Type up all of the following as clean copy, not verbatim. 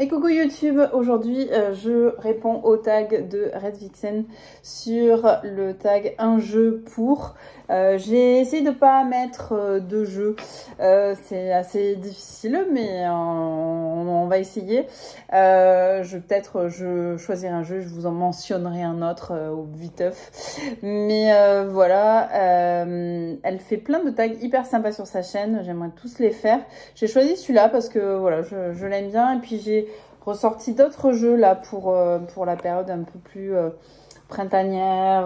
Et coucou YouTube, aujourd'hui je réponds au tag de Red Vixen sur le tag un jeu pour. J'ai essayé de pas mettre de jeu, c'est assez difficile mais on va essayer. Je choisirai un jeu, je vous en mentionnerai un autre au viteuf. Mais voilà, elle fait plein de tags hyper sympas sur sa chaîne, j'aimerais tous les faire. J'ai choisi celui-là parce que voilà, je l'aime bien et puis j'ai ressorti d'autres jeux là pour la période un peu plus printanière.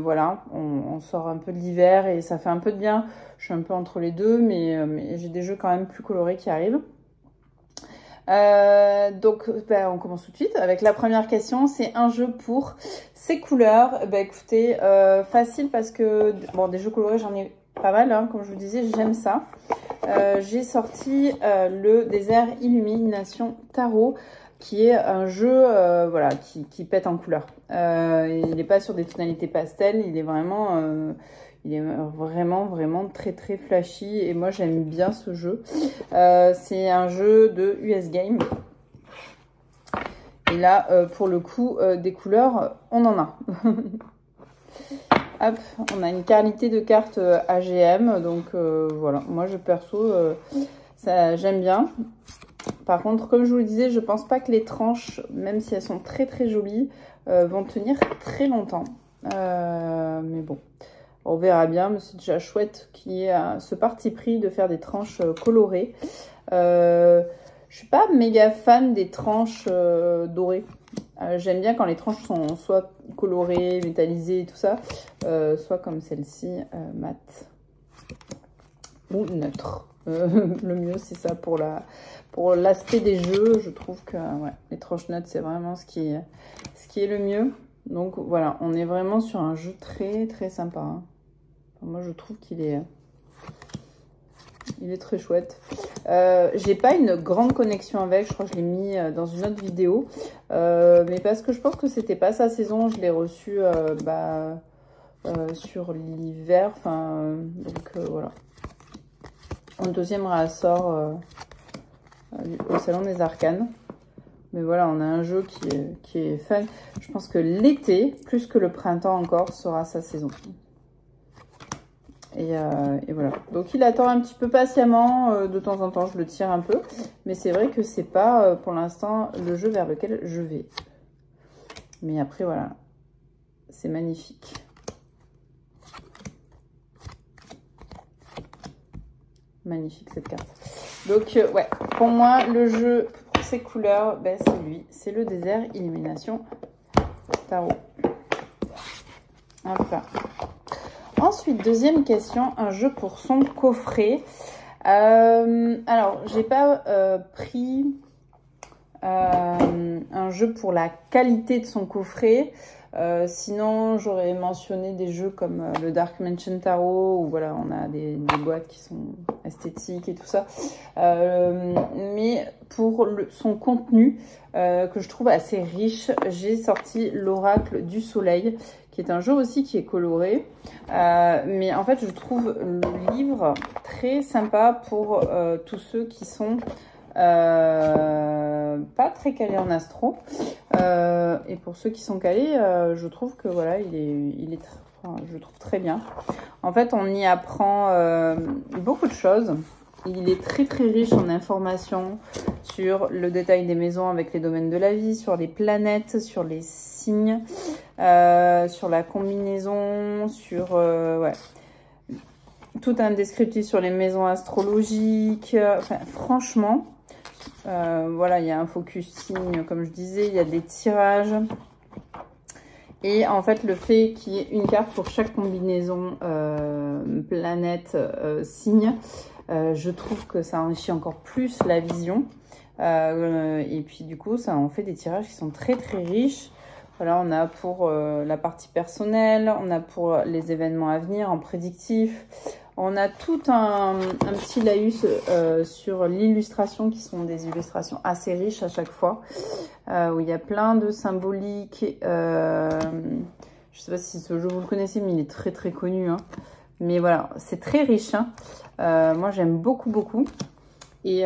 Voilà, on sort un peu de l'hiver et ça fait un peu de bien. Je suis un peu entre les deux, mais j'ai des jeux quand même plus colorés qui arrivent. Donc on commence tout de suite avec la première question. C'est un jeu pour ses couleurs. Écoutez, facile parce que bon, des jeux colorés j'en ai pas mal, hein, comme je vous disais, j'aime ça. J'ai sorti le Désert Illumination Tarot, qui est un jeu voilà, qui pète en couleurs. Il n'est pas sur des tonalités pastel, il est vraiment très très flashy et moi j'aime bien ce jeu. C'est un jeu de US Game. Et là, pour le coup, des couleurs, on en a. Hop, on a une qualité de carte AGM, donc voilà, moi je perso, j'aime bien. Par contre, comme je vous le disais, je pense pas que les tranches, même si elles sont très très jolies, vont tenir très longtemps. Mais bon, on verra bien, mais c'est déjà chouette qu'il y ait ce parti pris de faire des tranches colorées. Je suis pas méga fan des tranches dorées. J'aime bien quand les tranches sont soit colorées, métallisées et tout ça, soit comme celle-ci, mat ou neutre. Le mieux, c'est ça pour l'aspect des jeux. Je trouve que ouais, les tranches neutres, c'est vraiment ce qui est le mieux. Donc voilà, on est vraiment sur un jeu très très sympa. Hein. Enfin, moi, je trouve qu'il est... Il est très chouette. J'ai pas une grande connexion avec, je crois que je l'ai mis dans une autre vidéo. Mais parce que je pense que c'était pas sa saison, je l'ai reçu sur l'hiver. Enfin, donc voilà. En deuxième réassort au Salon des Arcanes. Mais voilà, on a un jeu qui est fun. Je pense que l'été, plus que le printemps encore, sera sa saison. Et voilà. Donc il attend un petit peu patiemment. De temps en temps, je le tire un peu. Mais c'est vrai que c'est pas pour l'instant le jeu vers lequel je vais. Mais après, voilà. C'est magnifique. Magnifique cette carte. Donc ouais, pour moi, le jeu pour ses couleurs, c'est lui. C'est le Désert Illumination Tarot. Hop là. Ensuite, deuxième question, un jeu pour son coffret. Alors, j'ai pas pris un jeu pour la qualité de son coffret. Sinon, j'aurais mentionné des jeux comme le Dark Mansion Tarot, où voilà, on a des boîtes qui sont esthétiques et tout ça. Mais pour son contenu, que je trouve assez riche, j'ai sorti l'Oracle du Soleil, qui est un jeu aussi qui est coloré. Mais en fait, je trouve le livre très sympa pour tous ceux qui sont pas très calés en astro. Et pour ceux qui sont calés, je trouve que voilà, je trouve très bien. En fait, on y apprend beaucoup de choses. Il est très très riche en informations sur le détail des maisons avec les domaines de la vie, sur les planètes, sur les signes, sur la combinaison, sur ouais, tout un descriptif sur les maisons astrologiques. Enfin, franchement, voilà, il y a un focus signe, comme je disais, il y a des tirages. Et en fait, le fait qu'il y ait une carte pour chaque combinaison planète, signe, je trouve que ça enrichit encore plus la vision. Et puis du coup, ça en fait des tirages qui sont très très riches. Voilà, on a pour la partie personnelle, on a pour les événements à venir en prédictif. On a tout un petit laïus sur l'illustration, qui sont des illustrations assez riches à chaque fois, où il y a plein de symboliques. Je ne sais pas si ce jeu vous le connaissez, mais il est très très connu. Hein. Mais voilà, c'est très riche. Hein. Moi, j'aime beaucoup, beaucoup. Et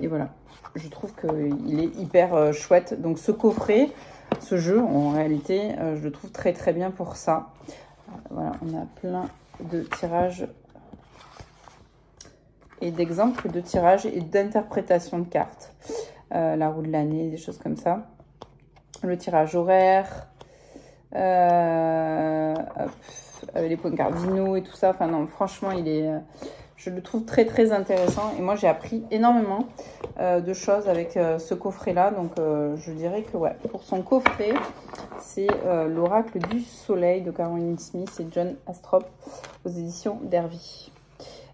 voilà. je trouve qu'il est hyper chouette. Donc ce coffret, ce jeu, en réalité, je le trouve très très bien pour ça. Voilà, on a plein de tirages et d'exemples de tirages et d'interprétation de cartes. La roue de l'année, des choses comme ça. Le tirage horaire, les points cardinaux et tout ça. Enfin non, franchement, je le trouve très très intéressant. Et moi, j'ai appris énormément de choses avec ce coffret-là. Donc, je dirais que ouais, pour son coffret, c'est l'Oracle du Soleil de Caroline Smith et John Astrop aux éditions Derby.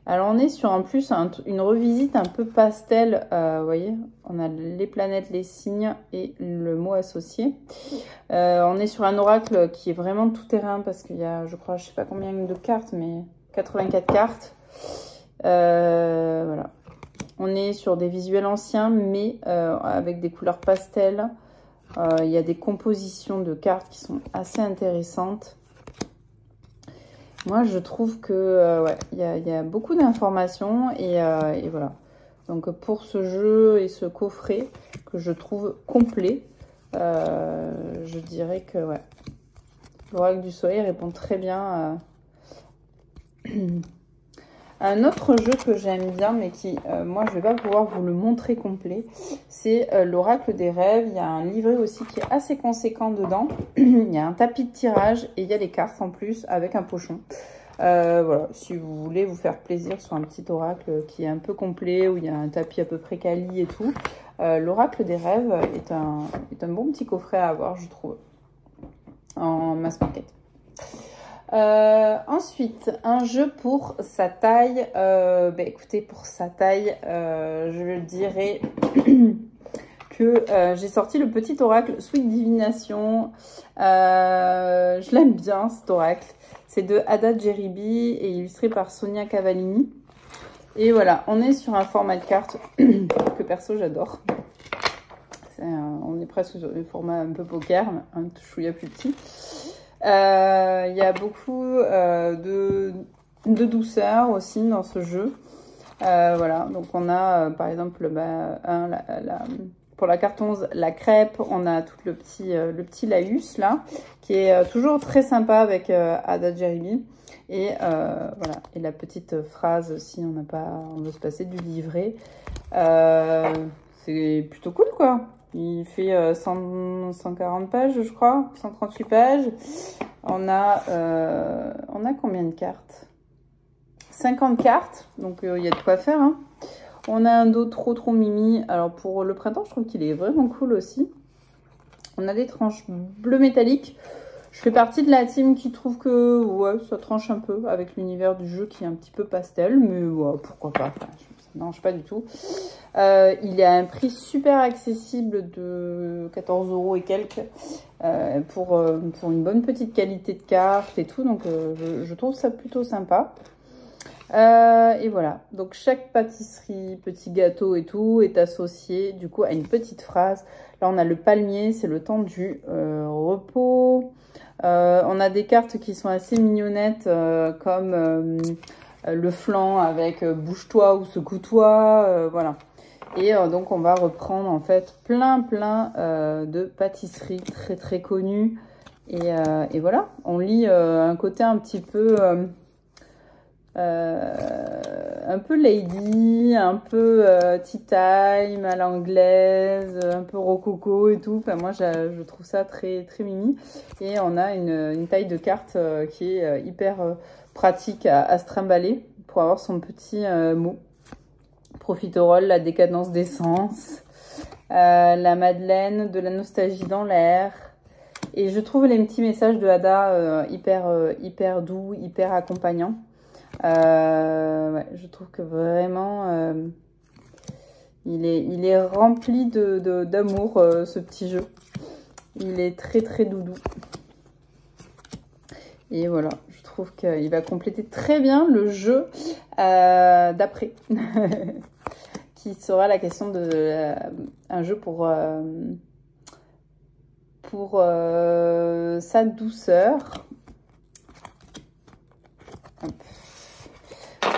Alors, on est sur en plus une revisite un peu pastel. Vous voyez, on a les planètes, les signes et le mot associé. On est sur un oracle qui est vraiment tout terrain parce qu'il y a, je crois, je sais pas combien de cartes, mais 84 cartes. Voilà. On est sur des visuels anciens, mais avec des couleurs pastel. Il y a des compositions de cartes qui sont assez intéressantes. Moi, je trouve que ouais, il y a beaucoup d'informations et voilà. Donc, pour ce jeu et ce coffret que je trouve complet, je dirais que ouais, l'Oracle du Soleil répond très bien. Un autre jeu que j'aime bien, mais qui, moi, je ne vais pas pouvoir vous le montrer complet, c'est l'Oracle des Rêves. Il y a un livret aussi qui est assez conséquent dedans. Il y a un tapis de tirage et il y a les cartes en plus avec un pochon. Voilà, si vous voulez vous faire plaisir sur un petit oracle qui est un peu complet, où il y a un tapis à peu près quali et tout, l'Oracle des Rêves est un bon petit coffret à avoir, je trouve, en mass market. Ensuite, un jeu pour sa taille. Écoutez, pour sa taille, je dirais que j'ai sorti le petit oracle Sweet Divination. Je l'aime bien, cet oracle. C'est de Ada Jeribi et illustré par Sonia Cavallini. Et voilà, on est sur un format de carte que perso j'adore. On est presque sur le format un peu poker, un chouïa plus petit. Il y a beaucoup de douceur aussi dans ce jeu. Voilà, donc on a par exemple pour la carte 11, la crêpe. On a tout le petit laïus là, qui est toujours très sympa avec Ada Jeribi. Et voilà, et la petite phrase si on veut se passer du livret. C'est plutôt cool quoi. Il fait 140 pages, je crois, 138 pages. On a combien de cartes? 50 cartes, donc il y a de quoi faire. Hein. On a un dos trop mimi. Alors pour le printemps, je trouve qu'il est vraiment cool aussi. On a des tranches bleu métallique. Je fais partie de la team qui trouve que ouais, ça tranche un peu avec l'univers du jeu qui est un petit peu pastel, mais ouais, pourquoi pas. Enfin, ça ne dérange pas du tout. Il y a un prix super accessible de 14 € et quelques pour une bonne petite qualité de carte et tout. Donc, je trouve ça plutôt sympa. Et voilà. Donc, chaque pâtisserie, petit gâteau et tout est associé du coup à une petite phrase. Là, on a le palmier, c'est le temps du repos. On a des cartes qui sont assez mignonnettes comme le flanc avec bouge-toi ou secoue-toi. Voilà. Et donc, on va reprendre en fait plein de pâtisseries très connues. Et voilà, on lit un côté un petit peu lady, un peu tea time à l'anglaise, un peu rococo et tout. Enfin, moi, je trouve ça très mimi. Et on a une taille de carte qui est hyper pratique à se trimballer pour avoir son petit mot. Profiterole, la décadence d'essence, la Madeleine, de la nostalgie dans l'air. Et je trouve les petits messages de Ada hyper doux, hyper accompagnants. Ouais, je trouve que vraiment, il est rempli d'amour, ce petit jeu. Il est très doudou. Et voilà, je trouve qu'il va compléter très bien le jeu d'après. Qui sera la question de un jeu pour sa douceur.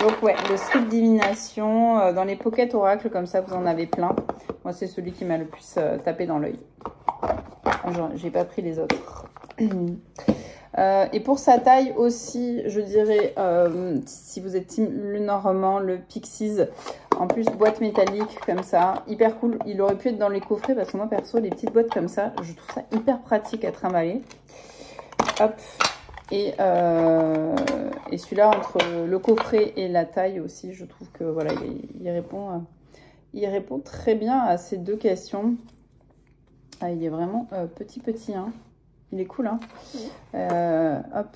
Donc ouais, le Sweet Divination, dans les pocket oracles comme ça, vous en avez plein. Moi, c'est celui qui m'a le plus tapé dans l'œil. J'ai pas pris les autres. Et pour sa taille aussi, je dirais, si vous êtes team Lenormand, le Pixies, en plus boîte métallique comme ça, hyper cool. Il aurait pu être dans les coffrets parce que moi perso, les petites boîtes comme ça, je trouve ça hyper pratique à trimballer. Hop. Et celui-là, entre le coffret et la taille aussi, je trouve que voilà, il répond très bien à ces deux questions. Ah, il est vraiment petit, hein. Il est cool, hein. Hop.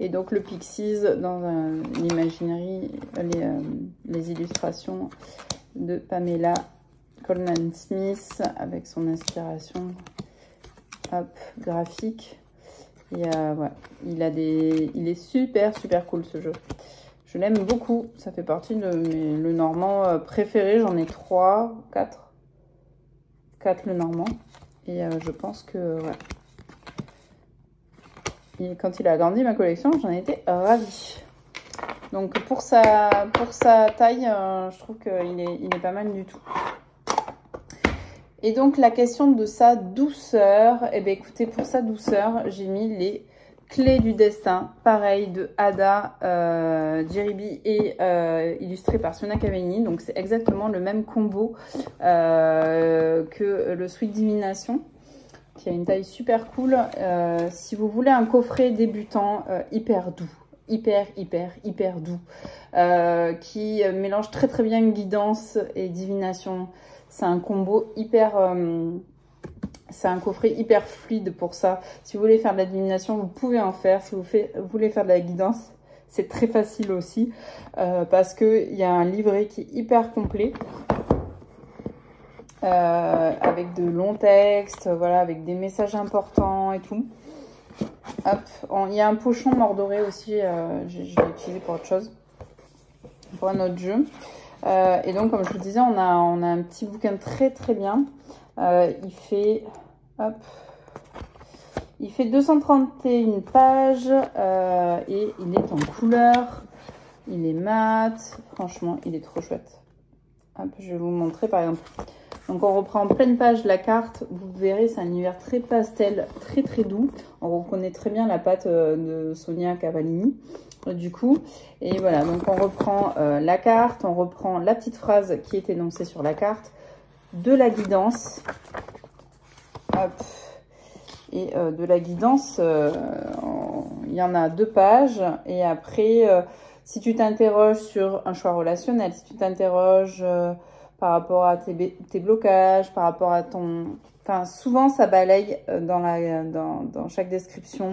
Et donc le Pixies dans l'imaginerie, les illustrations de Pamela Colman Smith avec son inspiration graphique. Et ouais, il est super cool ce jeu. Je l'aime beaucoup. Ça fait partie de mes Lenormand préférés. J'en ai 4 Lenormand. Et je pense que ouais. Et quand il a agrandi ma collection, j'en étais ravie. Donc pour sa taille, je trouve qu'il est pas mal du tout. Et donc la question de sa douceur, eh bien écoutez, pour sa douceur, j'ai mis les clés du destin, pareil, de Ada Djeribi et illustré par Siona Cavegni. Donc c'est exactement le même combo que le Sweet Divination, qui a une taille super cool. Si vous voulez un coffret débutant hyper doux, hyper doux, qui mélange très bien guidance et divination, c'est un combo c'est un coffret hyper fluide pour ça. Si vous voulez faire de la divination, vous pouvez en faire. Si vous voulez faire de la guidance, c'est très facile aussi, parce qu'il y a un livret qui est hyper complet. Avec de longs textes, voilà, avec des messages importants et tout. Hop, il y a un pochon mordoré aussi, je l'ai utilisé pour autre chose, pour un autre jeu. Et donc, comme je vous disais, on a un petit bouquin très bien. Il fait 231 pages et il est en couleur. Il est mat. Franchement, il est trop chouette. Hop, je vais vous montrer par exemple. Donc on reprend en pleine page la carte, vous verrez c'est un univers très pastel, très doux. On reconnaît très bien la patte de Sonia Cavallini du coup. Et voilà, donc on reprend la carte, on reprend la petite phrase qui est énoncée sur la carte, de la guidance. Hop. Et de la guidance, il y en a 2 pages. Et après, si tu t'interroges sur un choix relationnel, si tu t'interroges... par rapport à tes blocages, par rapport à ton... Enfin, souvent, ça balaye dans chaque description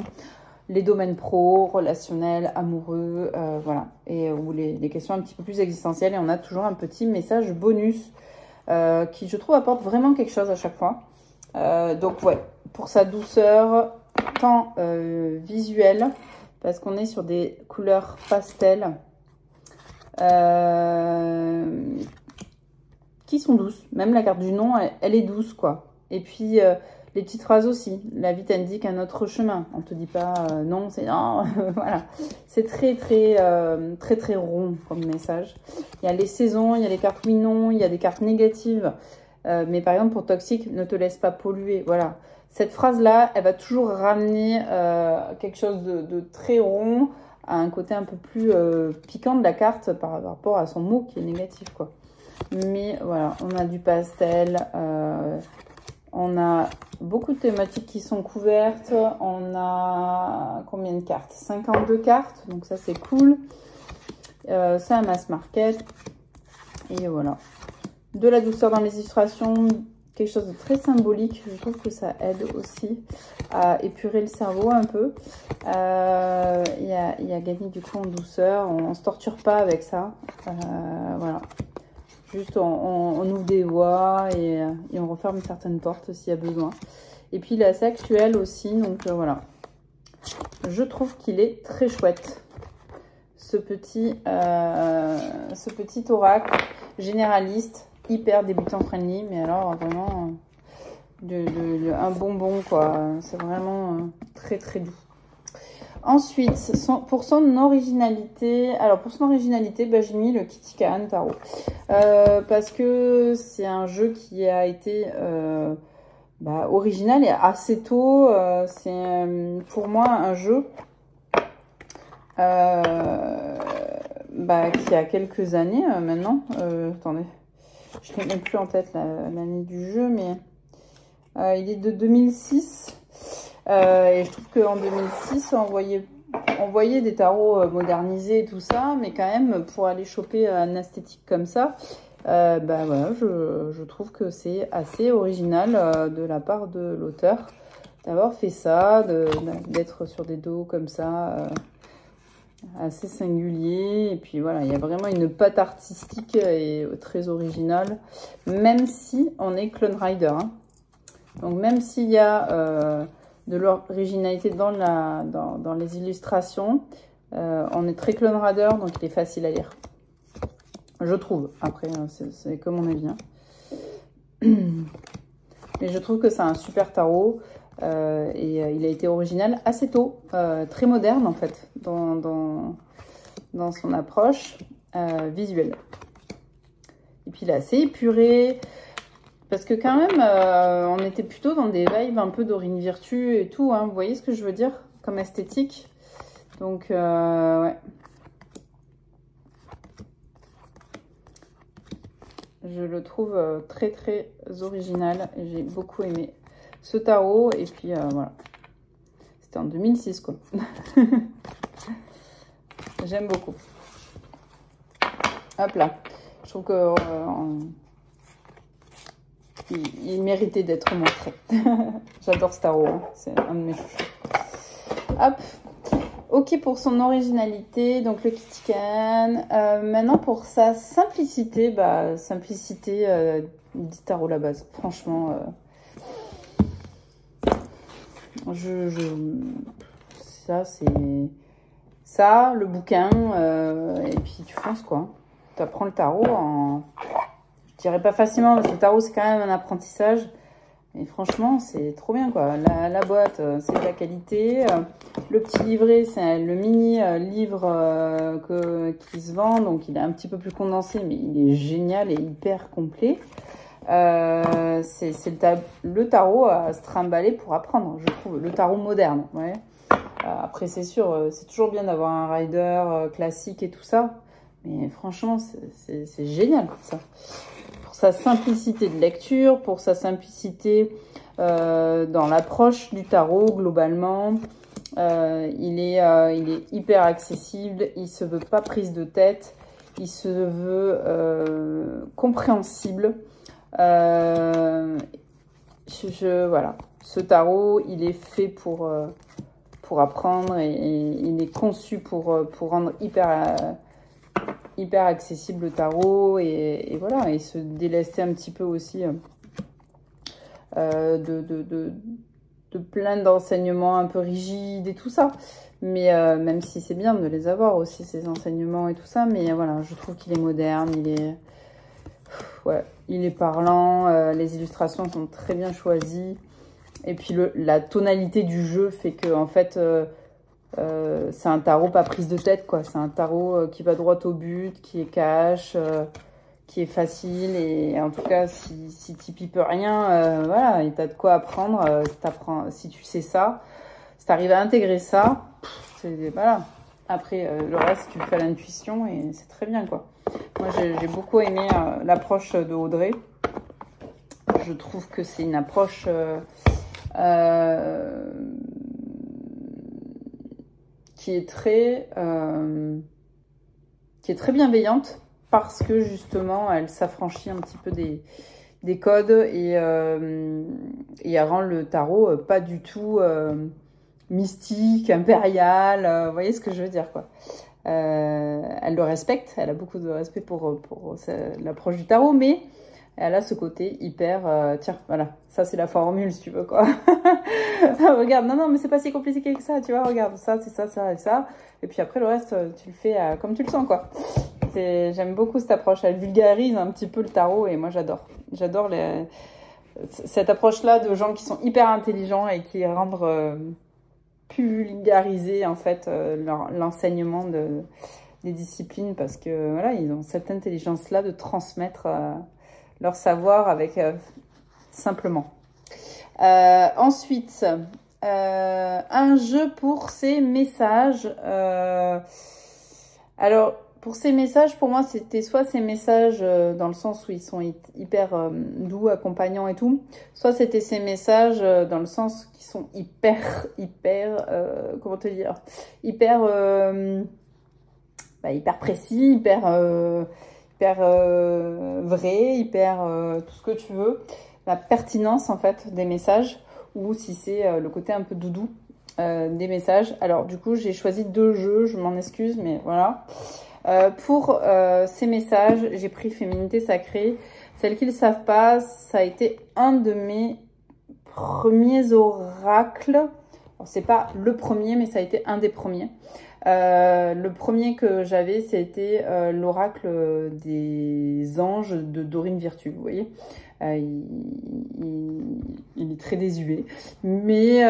les domaines pro, relationnels, amoureux, voilà. Et ou les questions un petit peu plus existentielles. Et on a toujours un petit message bonus qui, je trouve, apporte vraiment quelque chose à chaque fois. Donc, ouais, pour sa douceur, tant visuelle, parce qu'on est sur des couleurs pastel, qui sont douces. Même la carte du nom, elle est douce, quoi. Et puis, les petites phrases aussi. La vie t'indique un autre chemin. On te dit pas non, c'est non. Voilà. C'est très rond comme message. Il y a les saisons, il y a les cartes oui-non, il y a des cartes négatives. Mais par exemple, pour toxique, ne te laisse pas polluer. Voilà. Cette phrase-là, elle va toujours ramener quelque chose de très rond à un côté un peu plus piquant de la carte par rapport à son mot qui est négatif, quoi. Mais voilà, on a du pastel, on a beaucoup de thématiques qui sont couvertes. On a combien de cartes? 52 cartes, donc ça c'est cool. C'est un mass market. Et voilà. De la douceur dans les illustrations, quelque chose de très symbolique. Je trouve que ça aide aussi à épurer le cerveau un peu. Il y a gagné du coup en douceur. On ne se torture pas avec ça. Voilà. Juste on ouvre des voies et on referme certaines portes s'il y a besoin. Et puis il est assez actuel aussi, donc voilà. Je trouve qu'il est très chouette. Ce petit oracle généraliste, hyper débutant friendly, mais alors vraiment un bonbon, quoi. C'est vraiment très doux. Ensuite, pour son originalité, alors pour son originalité, bah, j'ai mis le Kitty Kahn Tarot. Parce que c'est un jeu qui a été original et assez tôt. C'est pour moi un jeu qui a quelques années maintenant. Attendez, je n'ai même plus en tête l'année du jeu, mais il est de 2006. Et je trouve qu'en 2006, on voyait des tarots modernisés et tout ça, mais quand même, pour aller choper un esthétique comme ça, voilà, je trouve que c'est assez original de la part de l'auteur d'avoir fait ça, d'être sur des dos comme ça, assez singulier. Et puis voilà, il y a vraiment une patte artistique et très originale, même si on est Clone Rider. Hein. Donc même s'il y a de l'originalité dans les illustrations, on est très Clone Rider, donc il est facile à lire. Je trouve. Après, c'est que mon avis. Hein. Mais je trouve que c'est un super tarot. Et il a été original assez tôt. Très moderne, en fait, dans son approche visuelle. Et puis, il est assez épuré. Parce que quand même, on était plutôt dans des vibes un peu d'Aurine Virtue et tout. Hein. Vous voyez ce que je veux dire? Comme esthétique. Donc, ouais. Je le trouve très très original et j'ai beaucoup aimé ce tarot. Et puis voilà, c'était en 2006 quoi. J'aime beaucoup. Hop là, je trouve que il méritait d'être montré. J'adore ce tarot, hein. C'est un de mes chouchous. Hop. Ok pour son originalité, donc le Kitty Kahn. Maintenant pour sa simplicité, simplicité du tarot la base. Franchement, ça c'est ça, le bouquin, et puis tu fonces quoi. Tu apprends le tarot en, je dirais pas facilement parce que le tarot c'est quand même un apprentissage. Et franchement, c'est trop bien, quoi. La boîte, c'est de la qualité. Le petit livret, c'est le mini livre qui se vend. Donc, il est un petit peu plus condensé, mais il est génial et hyper complet. C'est le tarot à se trimballer pour apprendre, je trouve. Le tarot moderne, ouais. Après, c'est sûr, c'est toujours bien d'avoir un rider classique et tout ça. Mais franchement, c'est génial, ça. Sa simplicité de lecture, pour sa simplicité dans l'approche du tarot globalement. Il est hyper accessible, il se veut pas prise de tête, il se veut compréhensible. Voilà, ce tarot, il est fait pour apprendre et il est conçu pour rendre hyper accessible le tarot et voilà, et se délester un petit peu aussi de plein d'enseignements un peu rigides et tout ça, mais même si c'est bien de les avoir aussi ces enseignements et tout ça, mais voilà, je trouve qu'il est moderne, il est parlant, les illustrations sont très bien choisies et puis la tonalité du jeu fait que en fait c'est un tarot pas prise de tête, quoi. C'est un tarot qui va droit au but, qui est cash, qui est facile. Et en tout cas, si tu pipes rien, voilà, et t'as de quoi apprendre. Si tu sais ça, si tu arrives à intégrer ça, voilà. Après, le reste, tu le fais à l'intuition et c'est très bien, quoi. Moi, j'ai beaucoup aimé l'approche de Audrey. Je trouve que c'est une approche qui est très bienveillante parce que justement elle s'affranchit un petit peu des codes et elle rend le tarot pas du tout mystique, impérial, vous voyez ce que je veux dire, quoi. Elle le respecte, elle a beaucoup de respect pour l'approche du tarot, mais elle a ce côté hyper... tiens, voilà, ça c'est la formule si tu veux, quoi. Regarde, non, mais c'est pas si compliqué que ça, tu vois, regarde, ça, c'est ça, ça et ça. Et puis après, le reste, tu le fais comme tu le sens, quoi. J'aime beaucoup cette approche, elle vulgarise un petit peu le tarot et moi j'adore. J'adore cette approche-là de gens qui sont hyper intelligents et qui rendent plus vulgariser en fait l'enseignement des disciplines parce que voilà, ils ont cette intelligence-là de transmettre leur savoir avec simplement. Ensuite, un jeu pour ces messages. Alors, pour ces messages, pour moi, c'était soit ces messages dans le sens où ils sont hyper doux, accompagnants et tout, soit c'était ces messages dans le sens qui sont hyper, comment te dire, hyper précis, hyper vrai, hyper tout ce que tu veux. La pertinence, en fait, des messages, ou si c'est le côté un peu doudou des messages. Alors, du coup, j'ai choisi 2 jeux, je m'en excuse, mais voilà. Pour ces messages, j'ai pris Féminité Sacrée. Celles qui ne le savent pas, ça a été un de mes premiers oracles. Alors, c'est pas le premier, mais ça a été un des premiers. Le premier que j'avais, c'était l'oracle des anges de Dorine Virtue, vous voyez. Il est très désuet, mais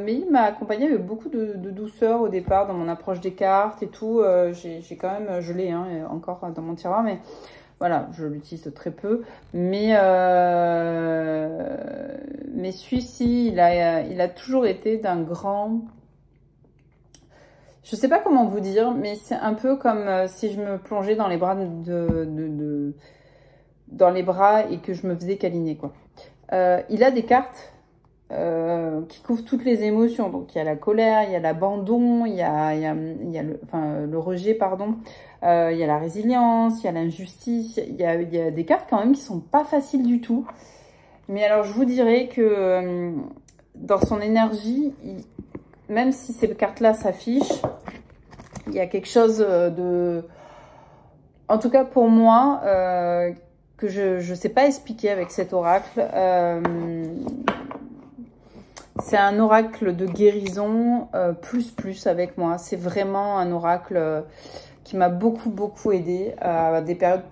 il m'a accompagné avec beaucoup de douceur au départ dans mon approche des cartes et tout. J'ai quand même, je l'ai encore dans mon tiroir, mais voilà, je l'utilise très peu. Mais celui-ci, il a toujours été d'un grand... Je sais pas comment vous dire, mais c'est un peu comme si je me plongeais dans les bras dans les bras et que je me faisais câliner, quoi. Il a des cartes qui couvrent toutes les émotions. Donc, il y a la colère, il y a l'abandon, il y a le rejet, pardon. Il y a la résilience, il y a l'injustice. Il y a des cartes quand même qui sont pas faciles du tout. Mais alors, je vous dirais que dans son énergie, même si ces cartes-là s'affichent, il y a quelque chose de... En tout cas, pour moi... que je ne sais pas expliquer avec cet oracle. C'est un oracle de guérison plus avec moi. C'est vraiment un oracle qui m'a beaucoup aidé à des périodes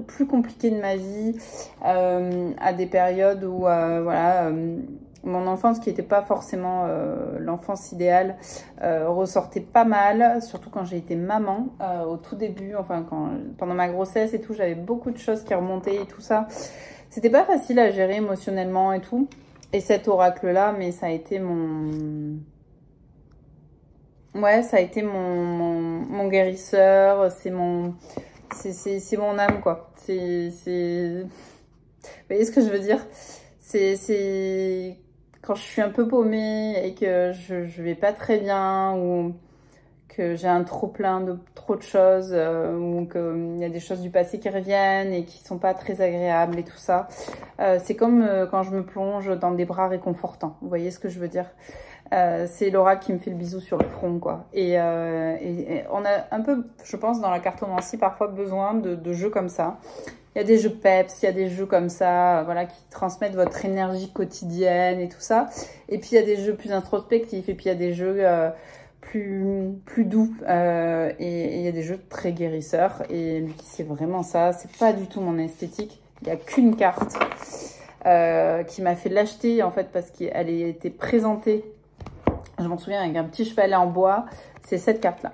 plus compliquées de ma vie, à des périodes où voilà, mon enfance, qui n'était pas forcément l'enfance idéale, ressortait pas mal, surtout quand j'ai été maman, au tout début, enfin pendant ma grossesse et tout, j'avais beaucoup de choses qui remontaient et tout ça. C'était pas facile à gérer émotionnellement et tout. Et cet oracle-là, mais ça a été mon... Ouais, ça a été mon guérisseur, c'est mon âme, quoi. Vous voyez ce que je veux dire? C'est quand je suis un peu paumée et que je vais pas très bien, ou que j'ai un trop-plein de trop de choses, ou qu'il y a des choses du passé qui reviennent et qui sont pas très agréables et tout ça. C'est comme quand je me plonge dans des bras réconfortants. Vous voyez ce que je veux dire? C'est l'oracle qui me fait le bisou sur le front, quoi. Et on a un peu, je pense, dans la cartomancie, parfois besoin de jeux comme ça. Il y a des jeux peps, il y a des jeux comme ça, voilà, qui transmettent votre énergie quotidienne et tout ça. Et puis, il y a des jeux plus introspectifs, et puis il y a des jeux plus doux, et il y a des jeux très guérisseurs. Et lui, c'est vraiment ça. C'est pas du tout mon esthétique. Il n'y a qu'une carte qui m'a fait l'acheter, en fait, parce qu'elle a été présentée, je m'en souviens, avec un petit chevalet en bois. C'est cette carte-là.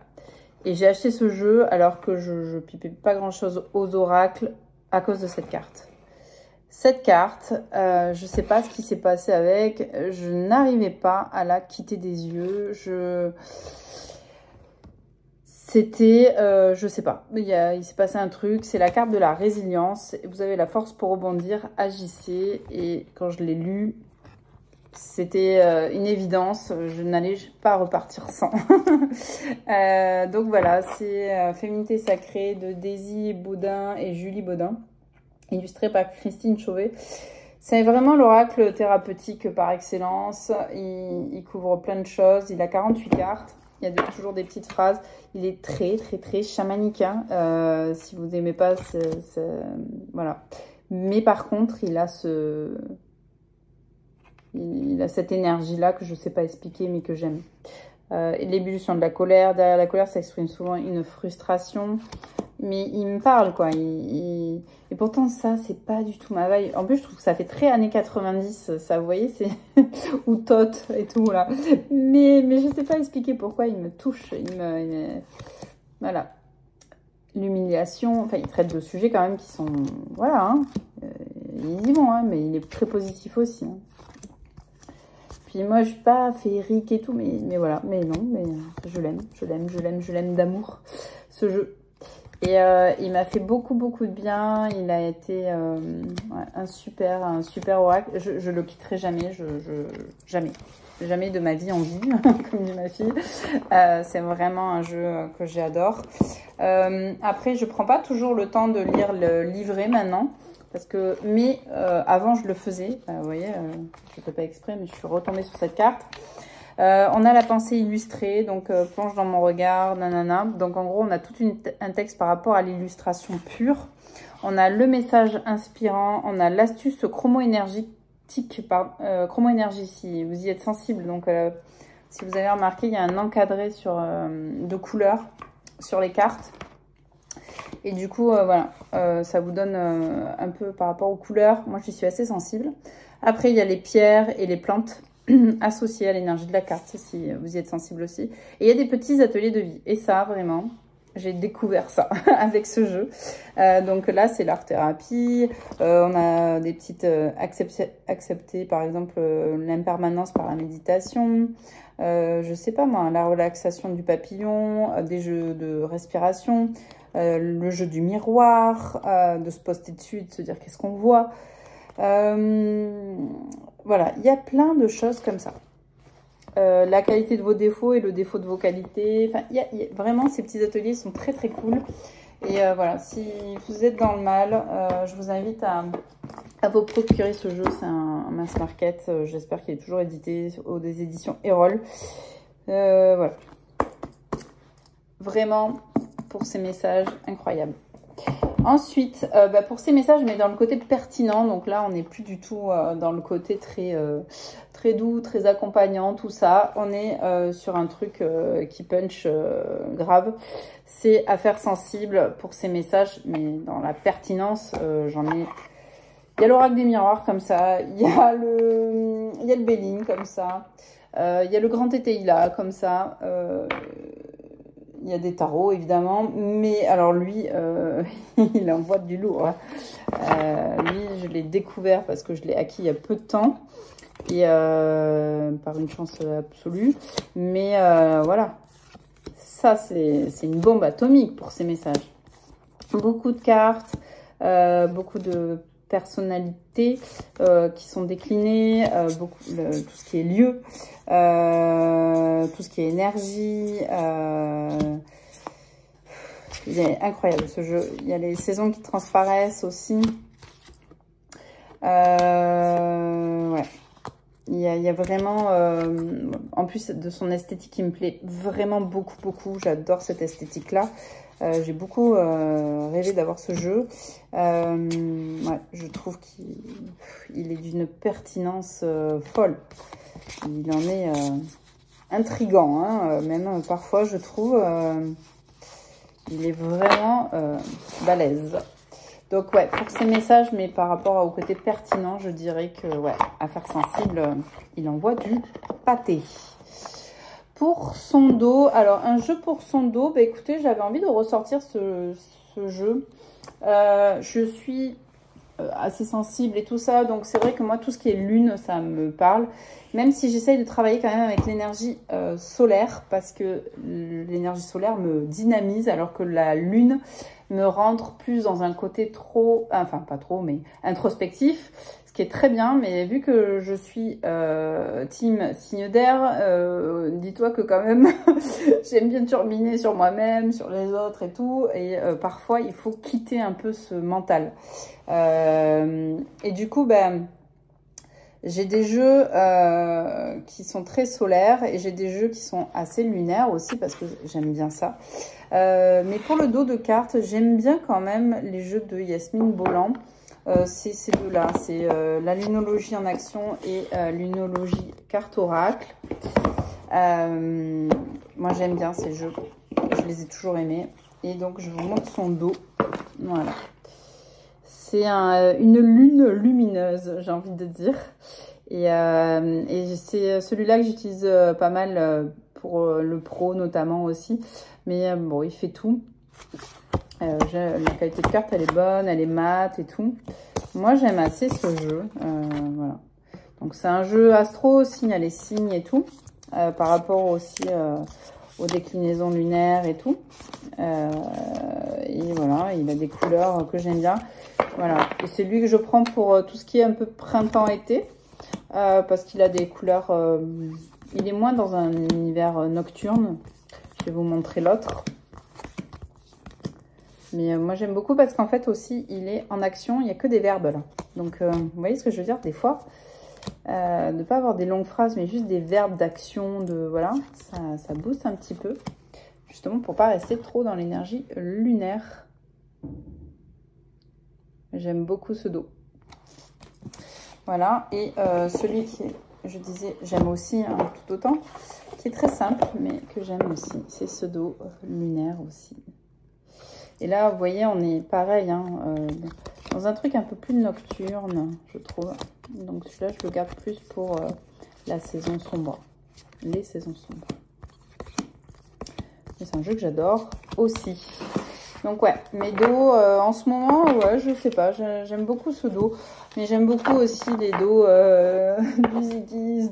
Et j'ai acheté ce jeu alors que je pipais pas grand-chose aux oracles à cause de cette carte. Cette carte, je sais pas ce qui s'est passé avec. Je n'arrivais pas à la quitter des yeux. C'était, je sais pas, il s'est passé un truc. C'est la carte de la résilience. Vous avez la force pour rebondir, agissez. Et quand je l'ai lu, c'était une évidence. Je n'allais pas repartir sans. Donc voilà, c'est Féminité Sacrée de Daisy Baudin et Julie Baudin, illustré par Christine Chauvet. C'est vraiment l'oracle thérapeutique par excellence. Il couvre plein de choses. Il a 48 cartes. Il y a toujours des petites phrases. Il est très chamanique. Hein. Si vous n'aimez pas, voilà. Mais par contre, il a cette énergie-là que je ne sais pas expliquer, mais que j'aime. L'ébullition de la colère. Derrière la colère, ça exprime souvent une frustration. mais il me parle, quoi. Et pourtant, ça, c'est pas du tout ma vibe. En plus, je trouve que ça fait très années 90, ça, vous voyez, c'est... ou Tot et tout, là. Mais je sais pas expliquer pourquoi il me touche, voilà. L'humiliation, enfin, il traite de sujets quand même qui sont... Voilà, hein. Il est bon, hein, mais il est très positif aussi, hein. Puis moi, je suis pas féerique et tout, mais voilà. Mais non, mais je l'aime d'amour, ce jeu. Et il m'a fait beaucoup de bien. Il a été ouais, un super oracle. Je le quitterai jamais, jamais de ma vie en vie, comme dit ma fille. C'est vraiment un jeu que j'adore. Après, je prends pas toujours le temps de lire le livret maintenant. Mais avant, je le faisais. Vous voyez, je ne fais pas exprès, mais je suis retombée sur cette carte. On a la pensée illustrée, donc plonge dans mon regard, nanana. Donc en gros, on a tout un texte par rapport à l'illustration pure. On a le message inspirant, on a l'astuce chromo-énergétique, chromo-énergie si vous y êtes sensible. Donc si vous avez remarqué, il y a un encadré de couleurs sur les cartes. Et du coup, voilà, ça vous donne un peu par rapport aux couleurs. Moi, j'y suis assez sensible. Après, il y a les pierres et les plantes associées à l'énergie de la carte, si vous y êtes sensible aussi. Et il y a des petits ateliers de vie. Et ça, vraiment, j'ai découvert ça avec ce jeu. Donc là, c'est l'art-thérapie. On a des petites accepter, par exemple, l'impermanence par la méditation. Je sais pas moi, la relaxation du papillon, des jeux de respiration. Le jeu du miroir, de se poster dessus, de se dire qu'est-ce qu'on voit. Voilà, il y a plein de choses comme ça. La qualité de vos défauts et le défaut de vos qualités. Enfin, vraiment, ces petits ateliers sont très cool. Et voilà, si vous êtes dans le mal, je vous invite à vous procurer ce jeu. C'est un mass market. J'espère qu'il est toujours édité des éditions Erol. Voilà. Vraiment, pour ces messages incroyables. Ensuite, pour ces messages, mais dans le côté pertinent, donc là, on n'est plus du tout dans le côté très doux, très accompagnant, tout ça. On est sur un truc qui punch grave. C'est affaire sensible pour ces messages, mais dans la pertinence, j'en ai... Il y a l'oracle des miroirs comme ça, il y a le Béline comme ça, il y a le grand Tétéila comme ça, il y a des tarots, évidemment. Mais alors lui, il envoie du lourd. Hein. Lui, je l'ai découvert parce que je l'ai acquis il y a peu de temps. Et par une chance absolue. Mais voilà. Ça, c'est une bombe atomique pour ces messages. Beaucoup de cartes. Beaucoup de personnalités qui sont déclinées. Tout ce qui est lieu. Tout ce qui est énergie, il est incroyable ce jeu. Il y a les saisons qui transparaissent aussi. Ouais. Il y a vraiment, en plus de son esthétique qui me plaît vraiment beaucoup. J'adore cette esthétique-là. J'ai beaucoup rêvé d'avoir ce jeu. Ouais, je trouve qu'il est d'une pertinence folle. Il en est intriguant, hein, même parfois je trouve. Il est vraiment balèze. Donc ouais, pour ces messages, mais par rapport au côté pertinent, je dirais que ouais, affaire sensible, il envoie du pâté. Pour son dos, alors un jeu pour son dos, bah écoutez, j'avais envie de ressortir ce jeu. Je suis assez sensible et tout ça, donc c'est vrai que moi tout ce qui est lune, ça me parle, même si j'essaye de travailler quand même avec l'énergie solaire, parce que l'énergie solaire me dynamise, alors que la lune me rentre plus dans un côté trop, enfin pas trop, mais introspectif, ce qui est très bien. Mais vu que je suis team signe d'air, dis-toi que quand même j'aime bien turbiner sur moi-même, sur les autres et tout, et parfois il faut quitter un peu ce mental. Et du coup, ben, j'ai des jeux qui sont très solaires et j'ai des jeux qui sont assez lunaires aussi, parce que j'aime bien ça. Mais pour le dos de cartes, j'aime bien quand même les jeux de Yasmine Bolan. C'est ces deux-là, c'est la lunologie en action et lunologie carte oracle. Moi, j'aime bien ces jeux, je les ai toujours aimés. Et donc, je vous montre son dos. Voilà. C'est une lune lumineuse, j'ai envie de dire. Et c'est celui-là que j'utilise pas mal pour le pro notamment aussi. Mais bon, il fait tout. La qualité de carte, elle est bonne, elle est mate et tout. Moi, j'aime assez ce jeu. Voilà. Donc, c'est un jeu astro aussi, il y a les signes et tout. Par rapport aussi aux déclinaisons lunaires et tout. Et voilà, il a des couleurs que j'aime bien. Voilà, et c'est lui que je prends pour tout ce qui est un peu printemps-été. Parce qu'il a des couleurs... il est moins dans un univers nocturne. Je vais vous montrer l'autre. Mais moi, j'aime beaucoup parce qu'en fait aussi, il est en action. Il n'y a que des verbes là. Donc, vous voyez ce que je veux dire? Des fois, de ne pas avoir des longues phrases, mais juste des verbes d'action. Voilà, ça booste un petit peu. Justement, pour pas rester trop dans l'énergie lunaire. J'aime beaucoup ce dos. Voilà, et celui qui, je disais, j'aime aussi tout autant, qui est très simple, mais que j'aime aussi, c'est ce dos lunaire aussi. Et là, vous voyez, on est pareil, dans un truc un peu plus nocturne, je trouve. Donc celui-là, je le garde plus pour la saison sombre, les saisons sombres. C'est un jeu que j'adore aussi. Donc ouais, mes dos en ce moment, ouais, je sais pas, j'aime beaucoup ce dos. Mais j'aime beaucoup aussi les dos du Ziggy's,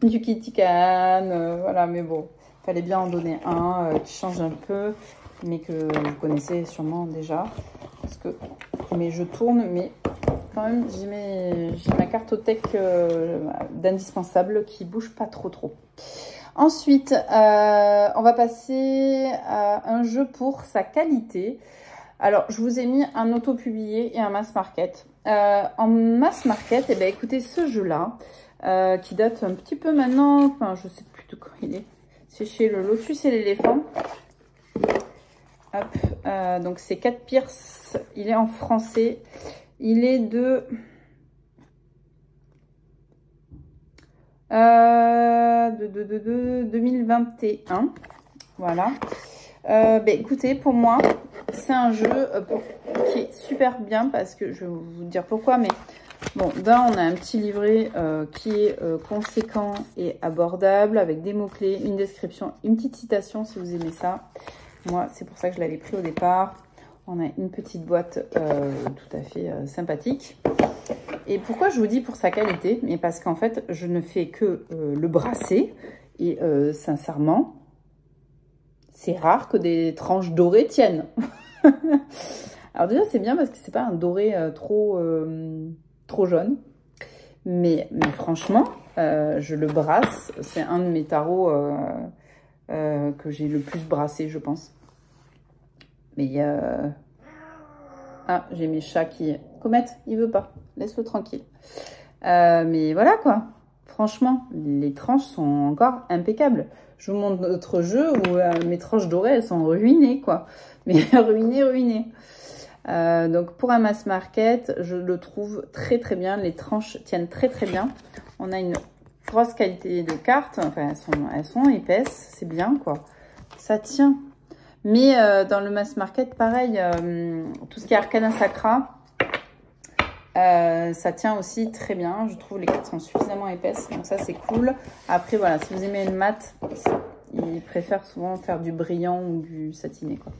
du Kitty Can, voilà. Mais bon, fallait bien en donner un qui change un peu, mais que vous connaissez sûrement déjà. Parce que je tourne, mais quand même, j'ai ma cartothèque d'indispensable qui bouge pas trop. Ensuite, on va passer à un jeu pour sa qualité. Alors, je vous ai mis un auto-publié et un mass market. En mass market, eh bien, écoutez, ce jeu-là, qui date un petit peu maintenant, enfin, je sais plus de quand il est. C'est chez le Lotus et l'éléphant. Hop, donc c'est 4 Pierce. Il est en français. Il est de... 2021. Voilà. Écoutez, pour moi, c'est un jeu qui est super bien parce que je vais vous dire pourquoi. Mais bon, on a un petit livret qui est conséquent et abordable avec des mots-clés, une description, une petite citation si vous aimez ça. Moi, c'est pour ça que je l'avais pris au départ. On a une petite boîte tout à fait sympathique. Et pourquoi je vous dis pour sa qualité? Mais parce qu'en fait, je ne fais que le brasser. Et sincèrement, c'est rare que des tranches dorées tiennent. Alors déjà, c'est bien parce que c'est pas un doré trop jaune. Mais franchement, je le brasse. C'est un de mes tarots que j'ai le plus brassé, je pense. Mais ah, j'ai mes chats qui... Comète, il veut pas. Laisse-le tranquille. Mais voilà quoi. Franchement, les tranches sont encore impeccables. Je vous montre notre jeu où mes tranches dorées, elles sont ruinées quoi. Mais ruinées. Donc pour un mass market, je le trouve très bien. Les tranches tiennent très bien. On a une grosse qualité de cartes. Enfin, elles sont épaisses. C'est bien quoi. Ça tient. Mais dans le mass market, pareil, tout ce qui est Arcana Sacra, ça tient aussi très bien. Je trouve les cartes sont suffisamment épaisses, donc ça c'est cool. Après voilà, si vous aimez le mat, ils préfèrent souvent faire du brillant ou du satiné quoi.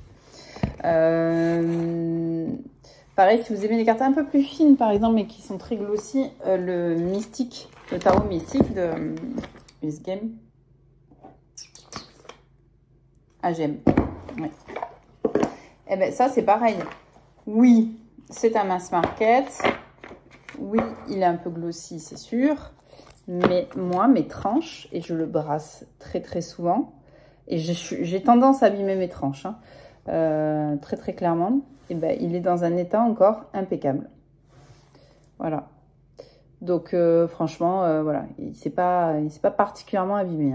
Pareil, si vous aimez les cartes un peu plus fines par exemple, mais qui sont très glossy, le mystique, le tarot mystique de US Game. Ah j'aime. Ouais. Et ben ça c'est pareil. Oui, c'est un mass market. Oui, il est un peu glossy, c'est sûr. Mais moi, mes tranches, et je le brasse très souvent, et j'ai tendance à abîmer mes tranches, très clairement, et ben il est dans un état encore impeccable. Voilà. Donc franchement, voilà, il s'est pas particulièrement abîmé.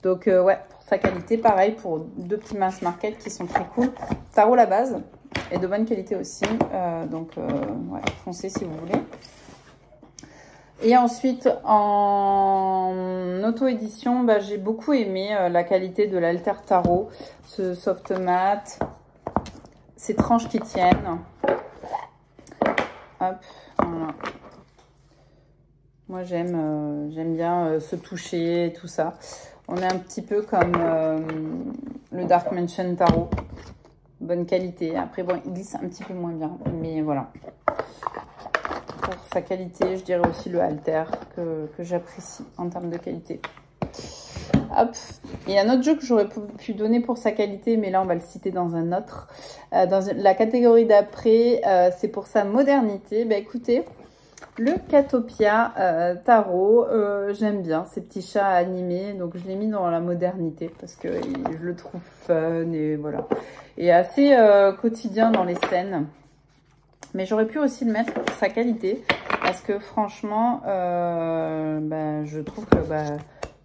Donc ouais, pour sa qualité, pareil, pour deux petits mass market qui sont très cool. Tarot la base est de bonne qualité aussi. Donc ouais, foncez si vous voulez. Et ensuite, en auto-édition, bah, j'ai beaucoup aimé la qualité de l'Alter Tarot, ce soft matte, ces tranches qui tiennent. Hop, voilà. Moi, j'aime bien se toucher, tout ça. On est un petit peu comme le Dark Mansion Tarot. Bonne qualité. Après, bon, il glisse un petit peu moins bien, mais voilà. Pour sa qualité, je dirais aussi le Alter que j'apprécie en termes de qualité. Hop. Il y a un autre jeu que j'aurais pu donner pour sa qualité, mais là on va le citer dans un autre. Dans la catégorie d'après, c'est pour sa modernité. Bah écoutez, le Catopia Tarot, j'aime bien ces petits chats animés, donc je l'ai mis dans la modernité parce que je le trouve fun et voilà. Et assez quotidien dans les scènes. Mais j'aurais pu aussi le mettre pour sa qualité parce que franchement, bah, je trouve que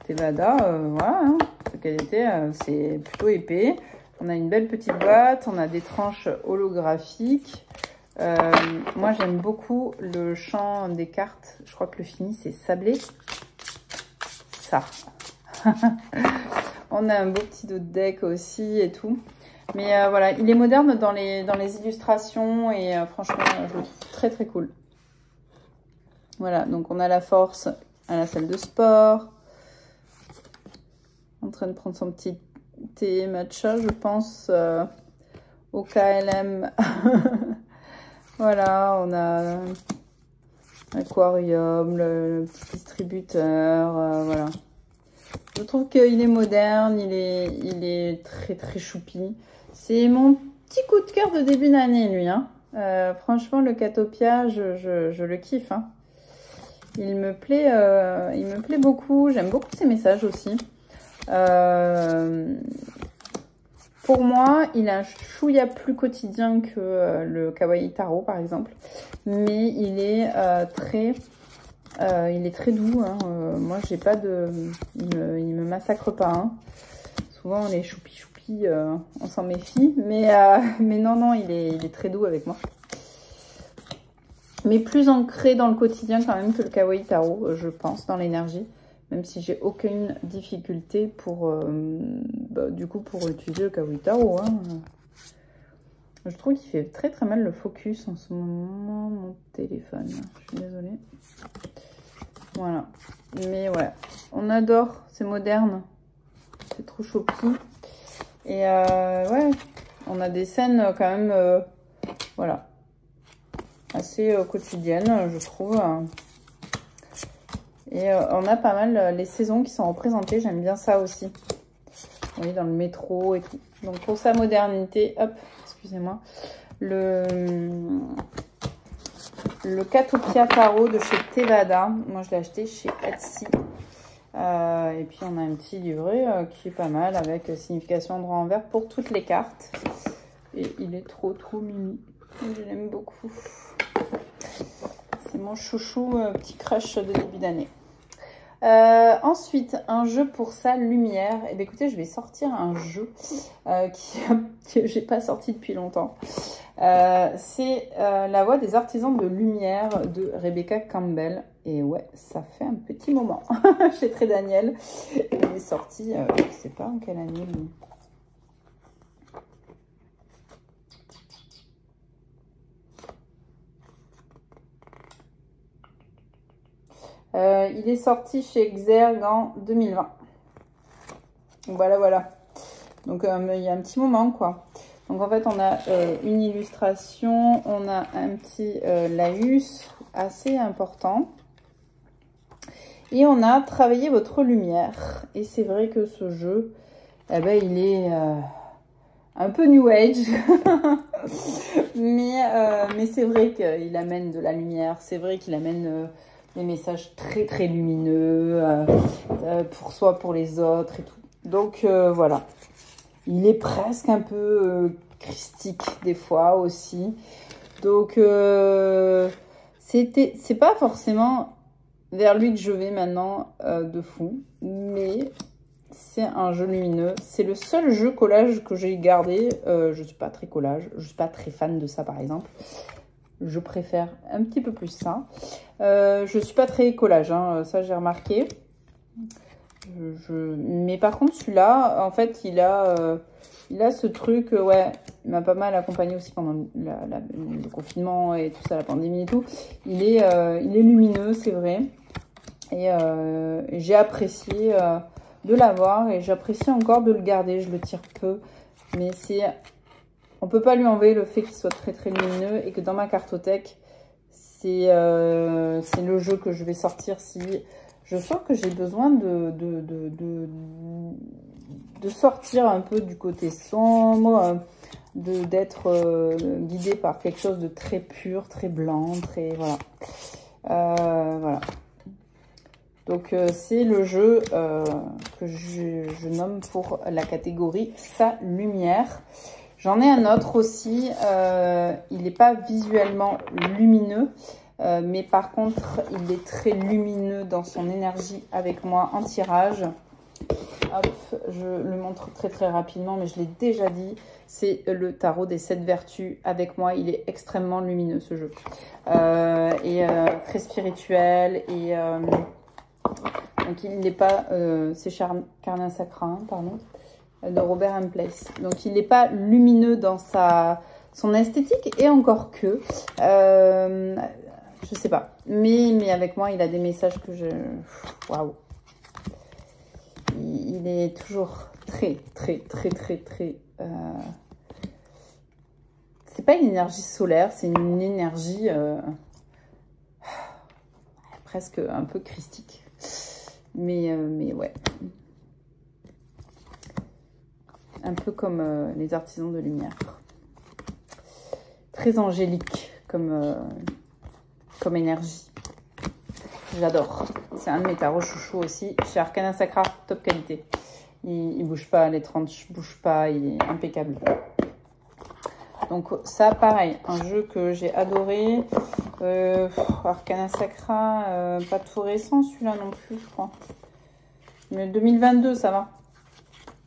Tevada, voilà, hein, sa qualité, c'est plutôt épais. On a une belle petite boîte, on a des tranches holographiques. Moi, j'aime beaucoup le champ des cartes. Je crois que le fini, c'est sablé. Ça. On a un beau petit dos de deck aussi et tout. Mais voilà, il est moderne dans les illustrations et franchement, je le trouve très très cool. Voilà, donc on a la force à la salle de sport. En train de prendre son petit thé matcha, je pense, au KLM. Voilà, on a l'aquarium, le petit distributeur, voilà. Je trouve qu'il est moderne, il est très très choupi. C'est mon petit coup de cœur de début d'année, lui. Hein. Franchement, le Catopia, je le kiffe. Hein. Il me plaît beaucoup. J'aime beaucoup ses messages aussi. Pour moi, il a un chouïa plus quotidien que le Kawaii Tarot, par exemple. Mais il est très doux. Hein. Moi, j'ai pas de... Il me massacre pas. Hein. Souvent, les choupi-choupi, on s'en méfie. Mais non, il est très doux avec moi. Mais plus ancré dans le quotidien quand même que le Kawaii Tarot, je pense, dans l'énergie. Même si j'ai aucune difficulté pour, du coup, pour utiliser le Kawaii Tarot. Hein. Je trouve qu'il fait très très mal le focus en ce moment, mon téléphone. Je suis désolée. Voilà. Mais ouais, on adore, c'est moderne. C'est trop choupi. Et ouais, on a des scènes quand même, voilà, assez quotidiennes, je trouve. Et on a pas mal les saisons qui sont représentées, j'aime bien ça aussi. Vous voyez, dans le métro et tout. Donc pour sa modernité, hop, excusez-moi, le Catopia Tarot de chez Tevada. Moi, je l'ai acheté chez Etsy. Et puis, on a un petit livret qui est pas mal avec signification endroit envers pour toutes les cartes. Et il est trop mimi. Je l'aime beaucoup. C'est mon chouchou, petit crush de début d'année. Ensuite, un jeu pour sa lumière. Et bien, écoutez, je vais sortir un jeu que j'ai pas sorti depuis longtemps. C'est La Voix des artisans de lumière de Rebecca Campbell. Et ouais, ça fait un petit moment chez Très Daniel. Il est sorti, je sais pas en quelle année. Il est sorti chez Exergue en 2020. Voilà. Donc, il y a un petit moment, quoi. Donc, en fait, on a une illustration. On a un petit laïus assez important. Et on a travaillé votre lumière. Et c'est vrai que ce jeu, eh ben, il est un peu New Age. mais c'est vrai qu'il amène de la lumière. C'est vrai qu'il amène... des messages très très lumineux pour soi, pour les autres et tout. Donc voilà, il est presque un peu christique des fois aussi. Donc c'est pas forcément vers lui que je vais maintenant de fou, mais c'est un jeu lumineux. C'est le seul jeu collage que j'ai gardé. Je suis pas très collage, je suis pas très fan de ça par exemple. je préfère un petit peu plus ça. Je suis pas très collage, hein, ça j'ai remarqué. Mais par contre, celui-là, en fait, il a ce truc, ouais, il m'a pas mal accompagné aussi pendant le confinement et tout ça, la pandémie et tout. Il est lumineux, c'est vrai. Et j'ai apprécié de l'avoir et j'apprécie encore de le garder. Je le tire peu, mais on peut pas lui enlever le fait qu'il soit très très lumineux et que dans ma cartothèque, c'est le jeu que je vais sortir si je sens que j'ai besoin de sortir un peu du côté sombre, d'être guidée par quelque chose de très pur, très blanc, très voilà. Voilà. Donc c'est le jeu que je nomme pour la catégorie Sa lumière. J'en ai un autre aussi, il n'est pas visuellement lumineux, mais par contre il est très lumineux dans son énergie avec moi en tirage. Hop, je le montre très très rapidement, mais je l'ai déjà dit, c'est le tarot des 7 vertus. Avec moi, il est extrêmement lumineux ce jeu. Très spirituel et... donc il n'est pas, c'est Carna Sacra, hein, pardon, de Robert M. Place. Donc il n'est pas lumineux dans son esthétique et encore que, je sais pas. Mais avec moi il a des messages que waouh. Il est toujours très. C'est pas une énergie solaire, c'est une énergie presque un peu christique. Mais ouais. Un peu comme les artisans de lumière. Très angélique comme énergie. J'adore. C'est un de mes tarots chouchous aussi. Chez Arcana Sacra, top qualité. Il bouge pas, les tranches ne bougent pas, il est impeccable. Donc ça, pareil, un jeu que j'ai adoré. Arcana Sacra, pas tout récent celui-là non plus, je crois. Mais 2022, ça va.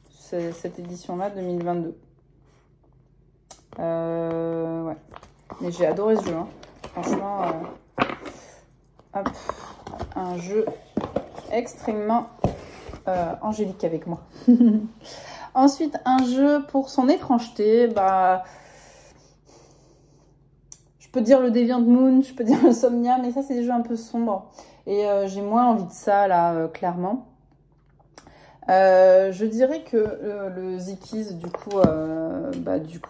C'est cette édition-là, 2022. Ouais. Mais j'ai adoré ce jeu, hein. Franchement, hop, un jeu extrêmement angélique avec moi. Ensuite, un jeu pour son étrangeté, bah... Je peux dire le Deviant Moon, je peux dire le Somnia, mais ça, c'est des jeux un peu sombres. Et j'ai moins envie de ça, là, clairement. Je dirais que le Zikiz, du coup,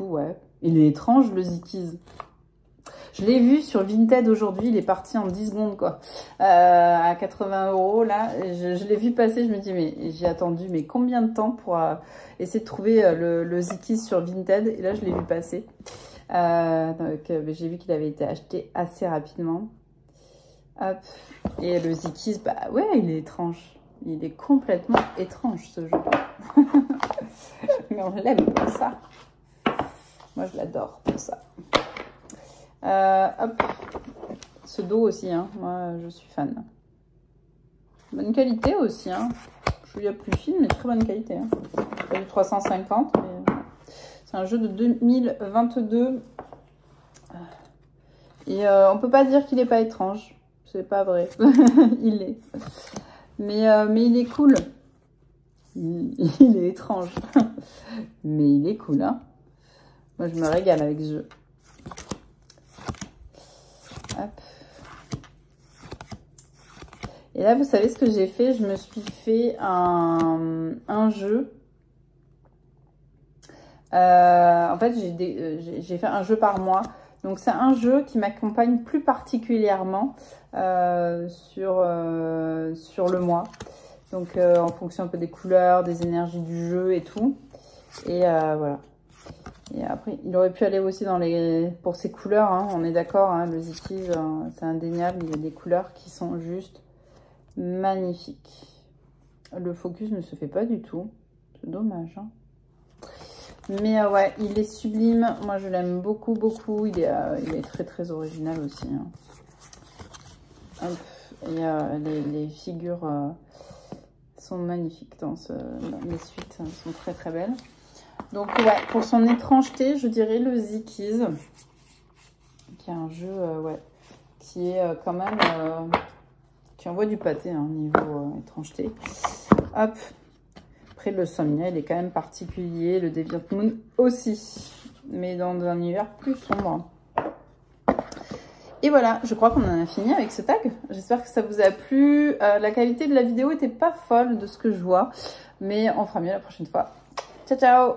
ouais. Il est étrange, le Zikiz. Je l'ai vu sur Vinted aujourd'hui, il est parti en 10 secondes, quoi. À 80 €, là. Je l'ai vu passer, je me dis, mais j'ai attendu, mais combien de temps pour essayer de trouver le Zikiz sur Vinted? Et là, je l'ai vu passer. J'ai vu qu'il avait été acheté assez rapidement. Hop. Et le Zikiz, bah ouais, il est étrange. Il est complètement étrange, ce jeu. Mais on l'aime pour ça. Moi, je l'adore pour ça. Hop. Ce dos aussi, hein. Moi, je suis fan. Bonne qualité aussi, hein. Je suis plus fine, mais très bonne qualité. Hein. Pas du 350, mais... C'est un jeu de 2022. Et on peut pas dire qu'il n'est pas étrange. C'est pas vrai. Il est. Mais il est cool. Il est étrange. Mais il est cool, hein. Moi, je me régale avec ce jeu. Hop. Et là, vous savez ce que j'ai fait? Je me suis fait un jeu. En fait, j'ai fait un jeu par mois. Donc, c'est un jeu qui m'accompagne plus particulièrement sur le mois. Donc, en fonction un peu des couleurs, des énergies du jeu et tout. Et voilà. Et après, il aurait pu aller aussi pour ses couleurs. Hein, on est d'accord, hein, le Zikiz, c'est indéniable. Il y a des couleurs qui sont juste magnifiques. Le focus ne se fait pas du tout. C'est dommage, hein. Mais ouais, il est sublime. Moi, je l'aime beaucoup, beaucoup. Il est très, très original aussi. Hein. Et les figures sont magnifiques dans les suites. Elles sont très, très belles. Donc, ouais, pour son étrangeté, je dirais le Zikiz, qui est un jeu ouais, qui est quand même... qui envoie du pâté hein, niveau étrangeté. Hop. Après, le Somnia, il est quand même particulier. Le Deviant Moon aussi. Mais dans un univers plus sombre. Et voilà, je crois qu'on en a fini avec ce tag. J'espère que ça vous a plu. La qualité de la vidéo n'était pas folle de ce que je vois. Mais on fera mieux la prochaine fois. Ciao, ciao!